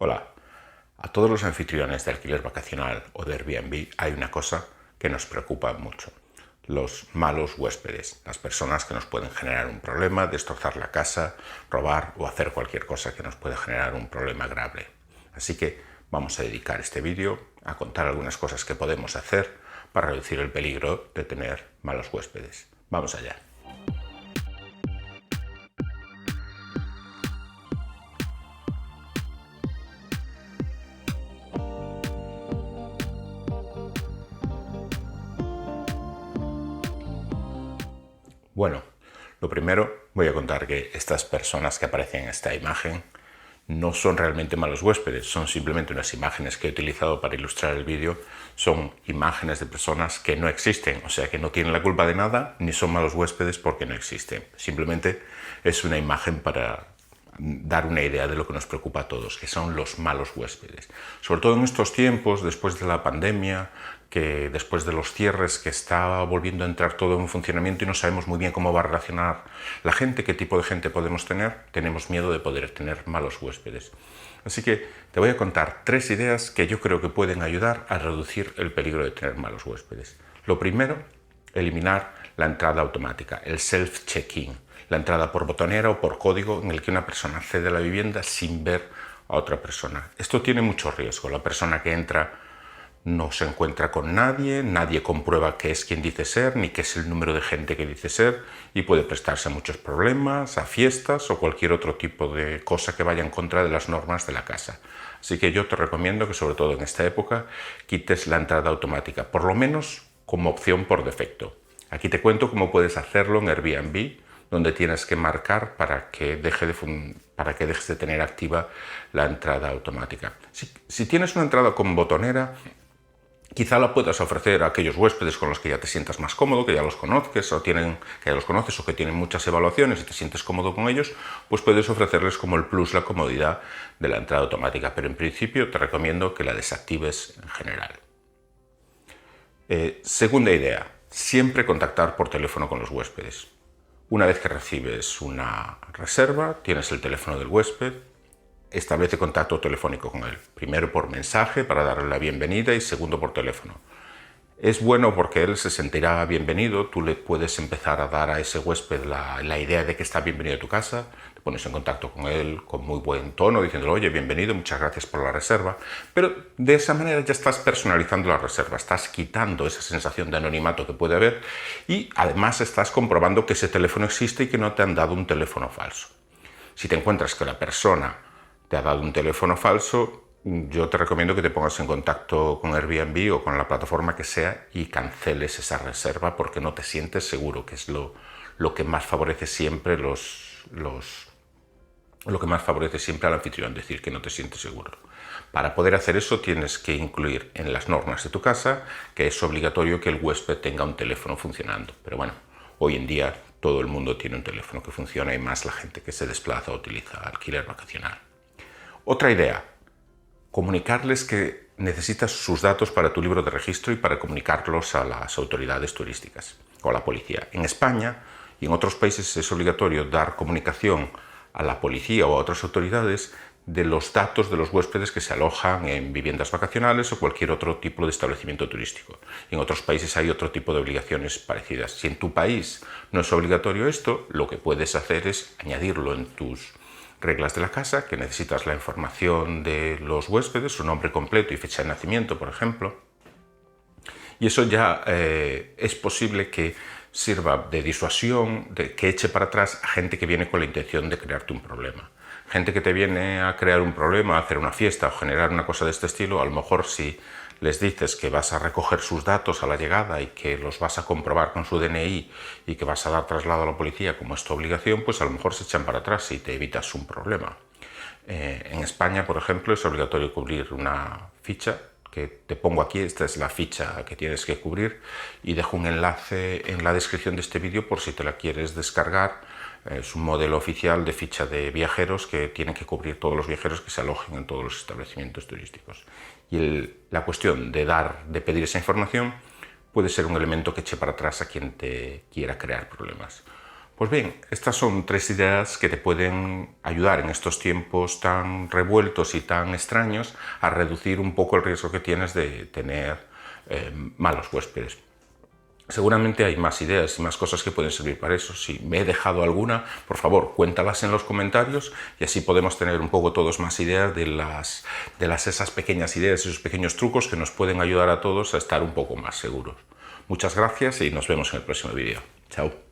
Hola, a todos los anfitriones de alquiler vacacional o de Airbnb hay una cosa que nos preocupa mucho: los malos huéspedes, las personas que nos pueden generar un problema, destrozar la casa, robar o hacer cualquier cosa que nos pueda generar un problema grave. Así que vamos a dedicar este vídeo a contar algunas cosas que podemos hacer para reducir el peligro de tener malos huéspedes. Vamos allá. Bueno, lo primero voy a contar que estas personas que aparecen en esta imagen no son realmente malos huéspedes, son simplemente unas imágenes que he utilizado para ilustrar el vídeo. Son imágenes de personas que no existen, o sea que no tienen la culpa de nada ni son malos huéspedes porque no existen. Simplemente es una imagen para dar una idea de lo que nos preocupa a todos, que son los malos huéspedes. Sobre todo en estos tiempos, después de la pandemia, que después de los cierres, que está volviendo a entrar todo en funcionamiento y no sabemos muy bien cómo va a reaccionar la gente, qué tipo de gente podemos tener, tenemos miedo de poder tener malos huéspedes. Así que te voy a contar 3 ideas que yo creo que pueden ayudar a reducir el peligro de tener malos huéspedes. Lo primero, eliminar la entrada automática, el self-check-in, la entrada por botonera o por código en el que una persona accede a la vivienda sin ver a otra persona. Esto tiene mucho riesgo. La persona que entra no se encuentra con nadie, nadie comprueba qué es quien dice ser, ni qué es el número de gente que dice ser, y puede prestarse a muchos problemas, a fiestas o cualquier otro tipo de cosa que vaya en contra de las normas de la casa. Así que yo te recomiendo que, sobre todo en esta época, quites la entrada automática, por lo menos como opción por defecto. Aquí te cuento cómo puedes hacerlo en Airbnb, donde tienes que marcar para que dejes de tener activa la entrada automática. Si tienes una entrada con botonera, quizá la puedas ofrecer a aquellos huéspedes con los que ya te sientas más cómodo, que ya los conoces o que tienen muchas evaluaciones y te sientes cómodo con ellos, pues puedes ofrecerles como el plus la comodidad de la entrada automática, pero en principio te recomiendo que la desactives en general. Segunda idea, siempre contactar por teléfono con los huéspedes. Una vez que recibes una reserva, tienes el teléfono del huésped, establece contacto telefónico con él. Primero por mensaje para darle la bienvenida y segundo por teléfono. Es bueno porque él se sentirá bienvenido, tú le puedes empezar a dar a ese huésped la idea de que está bienvenido a tu casa, te pones en contacto con él con muy buen tono, diciéndole: oye, bienvenido, muchas gracias por la reserva, pero de esa manera ya estás personalizando la reserva, estás quitando esa sensación de anonimato que puede haber y además estás comprobando que ese teléfono existe y que no te han dado un teléfono falso. Si te encuentras que la persona te ha dado un teléfono falso, yo te recomiendo que te pongas en contacto con Airbnb o con la plataforma que sea y canceles esa reserva porque no te sientes seguro, que es lo que más favorece siempre lo que más favorece siempre al anfitrión, decir que no te sientes seguro. Para poder hacer eso tienes que incluir en las normas de tu casa que es obligatorio que el huésped tenga un teléfono funcionando. Pero bueno, hoy en día todo el mundo tiene un teléfono que funciona y más la gente que se desplaza o utiliza alquiler vacacional. Otra idea: comunicarles que necesitas sus datos para tu libro de registro y para comunicarlos a las autoridades turísticas o a la policía. En España y en otros países es obligatorio dar comunicación a la policía o a otras autoridades de los datos de los huéspedes que se alojan en viviendas vacacionales o cualquier otro tipo de establecimiento turístico. En otros países hay otro tipo de obligaciones parecidas. Si en tu país no es obligatorio esto, lo que puedes hacer es añadirlo en tus reglas de la casa, que necesitas la información de los huéspedes, su nombre completo y fecha de nacimiento, por ejemplo. Y eso ya es posible que sirva de disuasión, que eche para atrás a gente que viene con la intención de crearte un problema. Gente que te viene a crear un problema, a hacer una fiesta o generar una cosa de este estilo, a lo mejor si les dices que vas a recoger sus datos a la llegada y que los vas a comprobar con su DNI y que vas a dar traslado a la policía como es tu obligación, pues a lo mejor se echan para atrás y te evitas un problema. En España, por ejemplo, es obligatorio cubrir una ficha que te pongo aquí. Esta es la ficha que tienes que cubrir y dejo un enlace en la descripción de este vídeo por si te la quieres descargar. Es un modelo oficial de ficha de viajeros que tienen que cubrir todos los viajeros que se alojen en todos los establecimientos turísticos. Y la cuestión de pedir esa información puede ser un elemento que eche para atrás a quien te quiera crear problemas. Pues bien, estas son 3 ideas que te pueden ayudar en estos tiempos tan revueltos y tan extraños a reducir un poco el riesgo que tienes de tener malos huéspedes. Seguramente hay más ideas y más cosas que pueden servir para eso. Si me he dejado alguna, por favor, cuéntalas en los comentarios y así podemos tener un poco todos más ideas de esas pequeñas ideas, esos pequeños trucos que nos pueden ayudar a todos a estar un poco más seguros. Muchas gracias y nos vemos en el próximo vídeo. Chao.